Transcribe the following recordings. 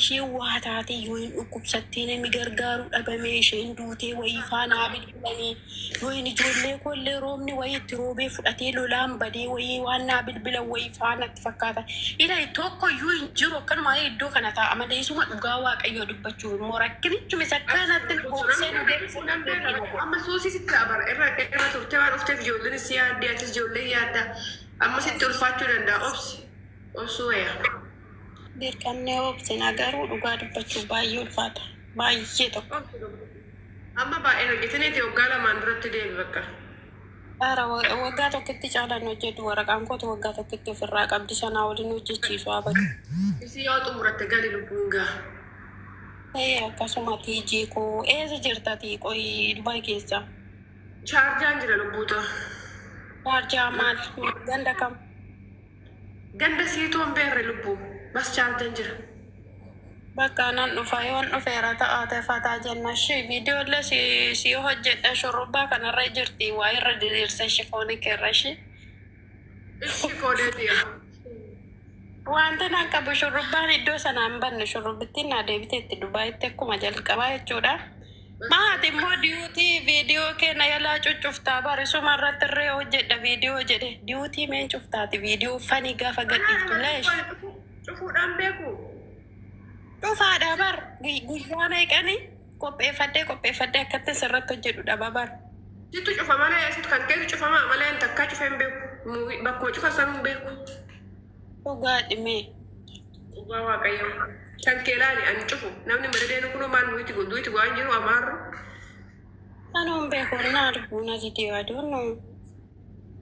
ishee waa taate yoo hin dhukkubsattee namni gargaaru dhabamee isheen duutee wayii faanaa bilbilanii yoo hin ijoollee kollee roobni wayii itti roobee fudhatee lolaan badee wayii waan naa bilbilan wayii faanatti fakkaata. Ila tokko yoo hin jiru akkanuma iddoo kana ta'a malee isuma dhugaa waaqayyoo dubbachuu immoo rakkinichuma isa kanatti boobsee nu deebisuu dandeenye. Amma suusitti abara irra turtee waan dhufteef ijoolleen si yaadde atis ijoollee yaadda. Amma sitti ulfaachuu danda'a obsi. Obsuu wayyaa. Dirqamnee obsina garuu dhugaa dubbachuu baay'ee ulfaata. Baay'ee tokko. Amma baay'ee hojjetaniiti waggaa lamaan duratti deebi bakka. Ara waggaa tokkotti caalaan hojjetu waraqaan kootu waggaa tokkotti ofirraa qabdi sanaa waliin hojjechiisu abadu. Isi yoo xumuratte gali lubbuun gaa. Akkasuma tiijii koo eessa jirta tiiqoyi Dubaay keessa? Chaarjaan jira lubbuuta. Chaarjaa maal? Ganda kam? Ganda siituun beerre lubbuu. Bas chaarjaan jira. Bakka nan dhufa yoon dhufeera ta'aa fataa jenna ishee viidiyoollee si hojjedha shurrubbaa kanarra jirti waa irra diriirsa shifoonii keerra ishee. Shifooneetiya. Wanta nan qabu shurrubbaan iddoo sanaan banne shurrubbittiin naa deebiteetti Dubaayitti akkuma jalqabaa jechuudha. Maati immoo diyuutii viidiyoo keenya yaalaa cuccuftaa barisuma irratti irree hojjedha viidiyoo jedhe diyuutii meen cuftaati viidiyoo fanii gaafa gadhiiftu leesh. Cufuudhaan beeku. Cufaadha bar guyyaa eeqanii qopheeffadhee akkatti sirratti hojjedhudha babar. Sittu cufa malee asitti kan keessa cufama malee hin takkaa cufa hin beeku. Bakkuma cufa san hin beeku. Dhugaa dhimee. Dhugaa waaqayyoo. Kan keelaani ani cufu namni madadeen kun maan duuti waan jiru amaarru. Anuun beeku naa dubbuuna didee doonno.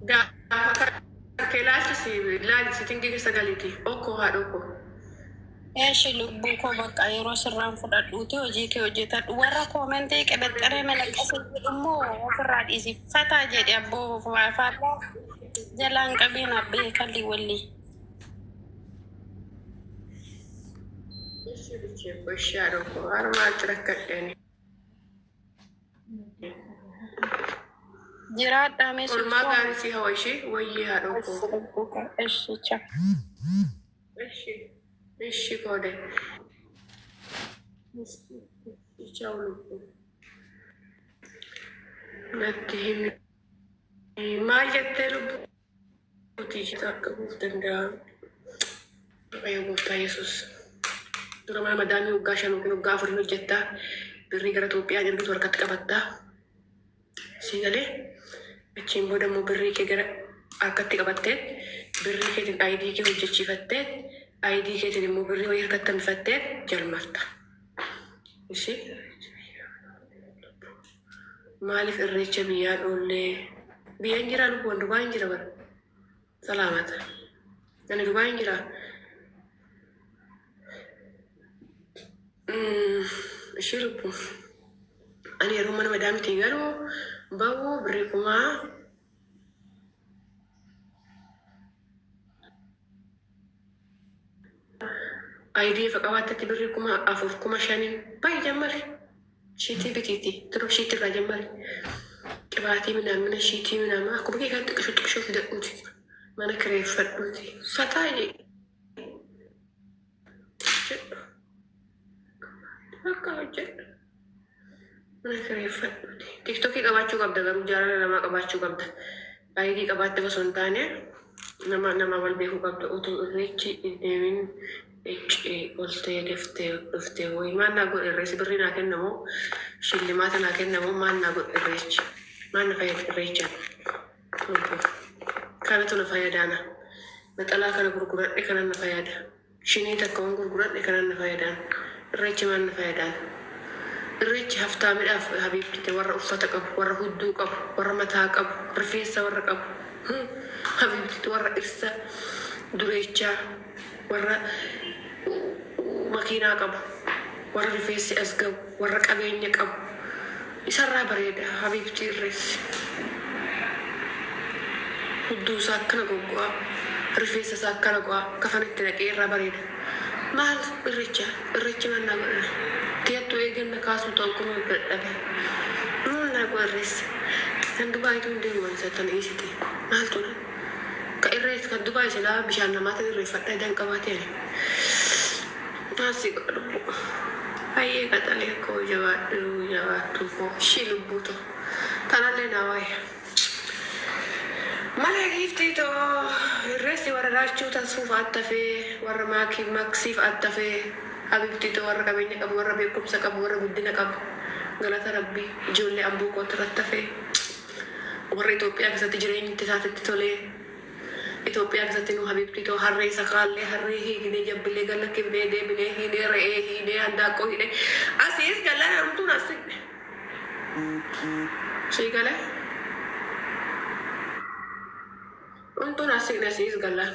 Gaafa kan keelaachi si tingii keessa galiiti okkoo haadhokko. Eeshi lubbuu koo bakka yeroo sirraan fudhadhuuti hojii kee hojjetadhu warra koomentii qabaxxaree malaqqasee jedhummoo ofirraa dhiisifataa jedhe abboo faallaa jalaan qabiin abbee kalli walli. Shaadhokko harmaatti rakkadheeni. Jiraadhaa mee olmaa gaarii si hawa ishee wayyee haadhokko. Eshicha. Eshi koode. Ichaa ulubbu. Natti himi. Maal jettee lubbuutii ishee akka buuf danda'a. Waaqayyo gooftaa Yesuus. Dura mana madaamii waggaa 5 yookiin waggaa 4 hojjettaa birrii gara Itoophiyaa jirtu harkatti qabattaa. Si galee achiin booda immoo birrii kee gara harkatti qabattee birrii keetiin ID kee hojjechiifattee ID keetiin immoo birrii wayii harkatti hambifattee jalmarta. Ishee maaliif irreecha biyyaan oollee biyyaan jiraa lubbuun Dubaay hin jira bara. Salaamata. Ani Dubaay hin jiraa. Ishee lubbuun. Ani yeroo mana madaamitii garuu bahu birrii kumaa ID faqabaatatti birrii 4,500 baay'ee jammari. Shiitii bitiiti turuu shiitii irraa jammari. Qibaatii midhaan shiitii midhaan akkuma kee kan xiqqishuuf dadhuuti. Mana kireeffadhuuti. Fataa jedhe. Akka hojjedhu. Mana kireeffadhuuti. Tiktokii qabaachuu qabda garuu jaalala namaa qabaachuu qabda. ID qabaatte osoo hin taane nama wal beekuu qabda. Utuu irreechi deemin oltee dhuftee wayii maan naa godhe irreechi birrii naa kennamoo shillimaata naa kennamoo maan naa godhe irreechi maan na fayyada irreechaan kanatu na fayyadaana naxalaa kana gurguradhe kanan na fayyada shinii takka waan gurguradhe kanan na fayyadaan irreechi maan na fayyadaan irreechi haftaa midhaaf habiibtite warra uffata qabu warra hudduu qabu warra mataa qabu rifeensa warra qabu habiibtite warra dhirsa dureechaa warra makiinaa qabu warra rifeensi as gabu warra qabeenya qabu isarraa bareeda habiibti irreessi hudduu isaa akkana goggo'a rifeensa isaa akkana go'a kafanitti naqee irraa bareeda maal irreechi mannaa godhan tiyattuu eeganna kaasuu ta'u kun gadhabe mannaa godha irreessi kan Dubaayitu hin deemuun isatti dhiisite maaltu dha ka irreessi kan Dubaay silaa bishaan namaatiin irreeffadha idan qabaatee Asik lubu. Aye kata leko jawab tu ko shi lubu to. Tanah le nawai. Malah gifti to resti warra rachu tasuf attafe warra maksif attafe habibti to warra kabenya kabu warra bekum sakabu warra guddina kabu galata rabbi ijoollee ambuu kootu rattafe warra Itoophiyaa keessatti jireenya itti isaatitti tolee Itoophiyaa keessatti nu habibti to harree sakaallee harree hiiknee jabbilee gallakkifnee deebinee hiinee re'ee hiinee handaaqqoo hiinee asiis gallaan hamtuun asidhe sii galee untuun asiis gallaan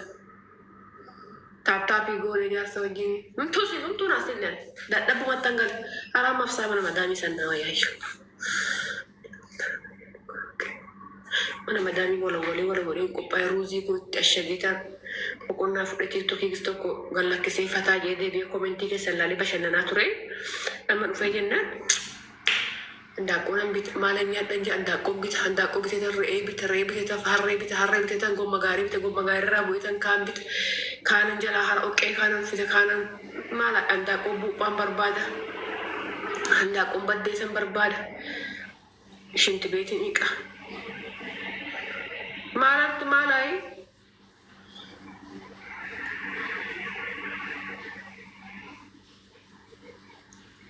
taaptaappii goonee jaarsa wajjin untuun asidhe dadhabbumattan gale haraamaaf saaba nama daamii sannaa wayyaayyu mana madami wala qophaa'ee ruuzii kun itti ashaggitaan boqonnaa fudhatee tokkis tokko gallakkisee fataa jedhee biyya koomentii keessa ilaalee bashannanaa ture. Amma dhufee jennaan handaaqqoon maalan nyaadhan jedha handaaqqoo bitee re'ee bitee harree bitee gomma gaarii irraa bu'ee kaan bite kaanan jalaa hara oqqee kaanan fite kaanan maala handaaqqoo buuphaan barbaada handaaqqoon baddeessan barbaada ishinti beetiin hiiqa. Malai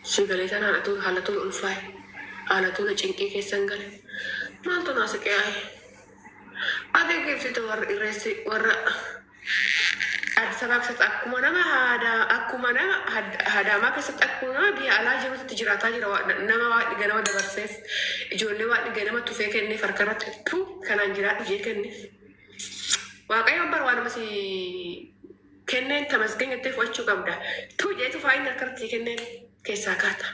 Sigale sana halatul ulfai halatul cingki kesangal maltu nasi kaya ada gitu itu iresi warra sabab set aku mana ada maka set aku dia ala jiru tijrata jira nama wa digana wa dabarses ijolle wa digana ma tufe kenni farkarat tu kanan jira je kenni wa kay ambar wa masih kennen tamasgen ette fochu kabda tu je tu faina karti kennen kesakata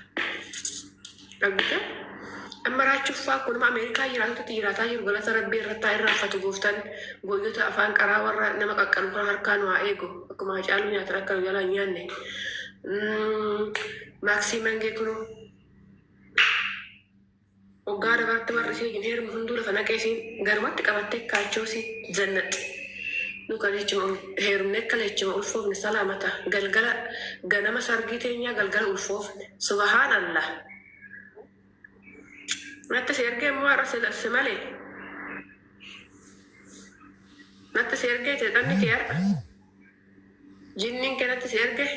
agta amarachu fa kun ma amerika jirata jiru galata rabbi rata irrafatu goftan goyota afan qara warra nama kakkan kan harkan wa ego akuma jalunya tarakal jala nyanne maximum ge kuno ogara barta barsi ginher mundura fana kesin garmat qabatte kachosi jannat nu kalecho herumne kalecho ulfof ni salamata galgala ganama sargitenya galgala ulfof subhanallah Nata serge muara semale. Nata serge te danni kiar. Jinnin ke nata serge.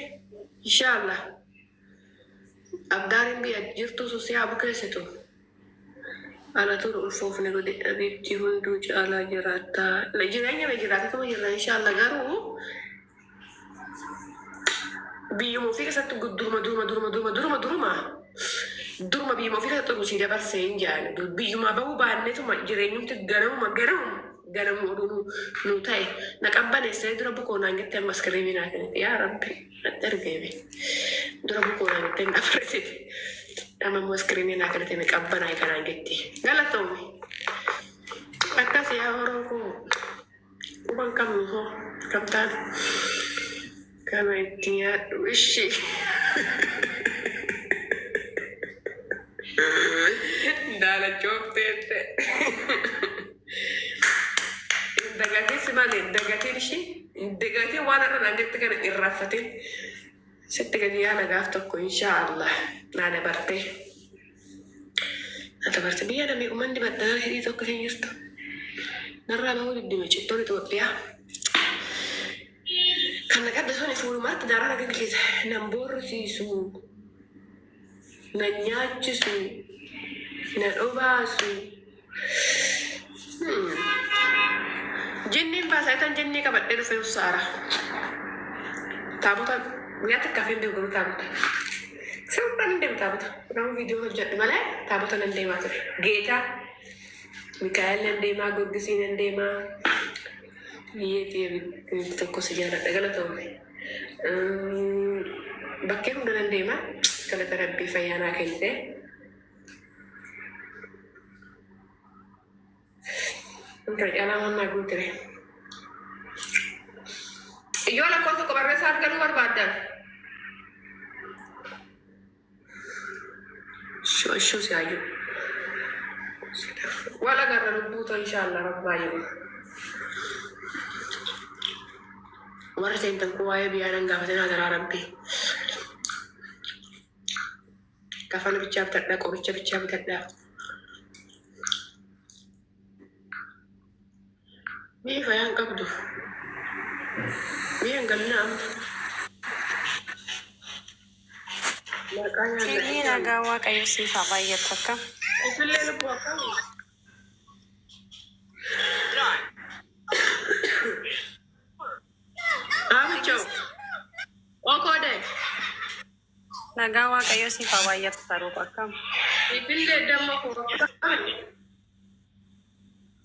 Inshallah. Abdarin bi ajirtu susi abu kesetu. Ala tur ulfof ne gode abiti hundu ala jirata. La jiranya be jirata to jirra inshallah garu. Bi mo fi kesatu durma. Durma biyuma fi kata turusi dapat senjana. Biyuma bahu bahannya tu majirenya tu garam nu tay. Nak abang saya dura buku nangit tem maskeri nak ya Rabbi tergebe. Dura buku nangit tem apa sih? Nama maskeri nak tem abang naik nangit. Galat tu. Atas ya orangku. Ubang kamu ho kapten. Karena dia wishi. Dala chopete. Dagati semale, dagati rishi, dagati wana nanti tekan irrafatin. Setelah dia nagafto ko inshallah. Nada parte. Nada parte biar kami uman di badan hari itu kesenjut. Narra bahu di macet itu dia. Karena kan dasarnya full mat darah lagi kita nambur sisu. Nanyachusu na obasu jinnin ba sai tan jinni ka badde rufe usara tabuta ngata ka fe bigo tabuta sai tan dem tabuta ram video ho jatti male tabuta nan dem ata geta mikael nan dem ma gogisi nan dem ma yeti to ko sejara dagala to bakke ho nan dem ma kala tarabbi fayana kente Enggak, jangan nak gutre. Yo la cosa que va a rezar que lugar badan. Shu se ayo. Wala garra rubuto inshallah rabbayo. Wala sentang kuwaye biya nang gafatin hadara rabbi. Kafana bichaa bitadhaa, qoricha bichaa bitadhaa. Mee fayyaan qabdu. Mee hangalnaa. Kini nagaa waaqayyo siif haa baay'atu akkam. Isillee lubbuu akkam. Aamichoo. Okoode. Nagaa waaqayyo siif haa baay'atu taruuf akkam. Isillee damma koo akkam.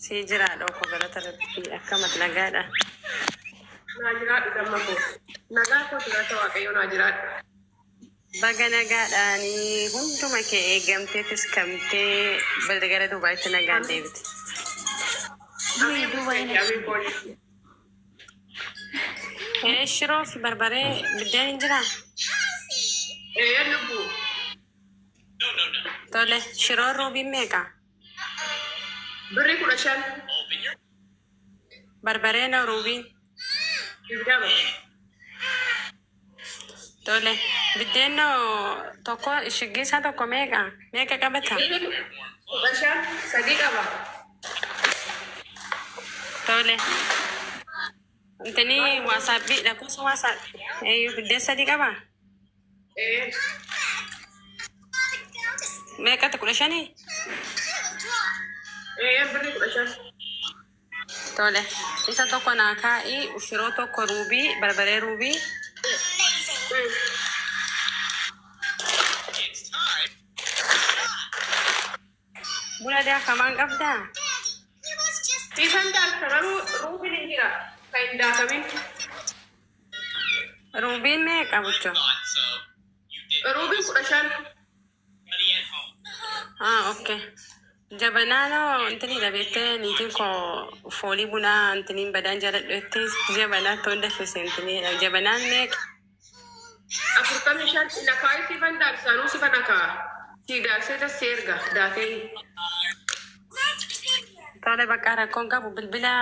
Si jira dhoko galata rabbi akkamat nagaadha. Naa jiraadhu damma koo. Nagaa koo jiraata waaqayyo naa jiraadhu. Baga nagaadhaani hunduma kee eegamtee tiskamtee gara Dubaayitti nagaan deebite. Shiroo fi barbaree biddeen hin jiraa? Lubbuu. Tole shiroo ruubiin meeqa? Birrii 15. Barbareen ruubiin? 20. Tole biddeen tokko shiggiisa tokko meeqa? Meeqa qabata? 15 sadii qaba. Tole. Intini wasaappi lakkoofsa wasaappi. Biddeen sadii qaba? Meeqa 15? Birrii 15. Tole. Isa tokko naa kaa'ii shiroo tokko ruubii barbaree ruubii. Bula dia kaman qabda. Tiisan daakararu ruubiin hin jira. Kan hin daakamin. Ruubiin meeqa bucho? Ruubiin 15. Okay. Jabanaano intini dhabeettee niitiin koo foolii bunaa intiniin badaan jaaladheettee jabanaa ta'uu dafese intini jabanaan meeqa? 45 nakaa sifan daaksaanuu sifan nakaa. Siidaaksee tasseerga daakee. Tole bakka rakkoon qabu bilbila.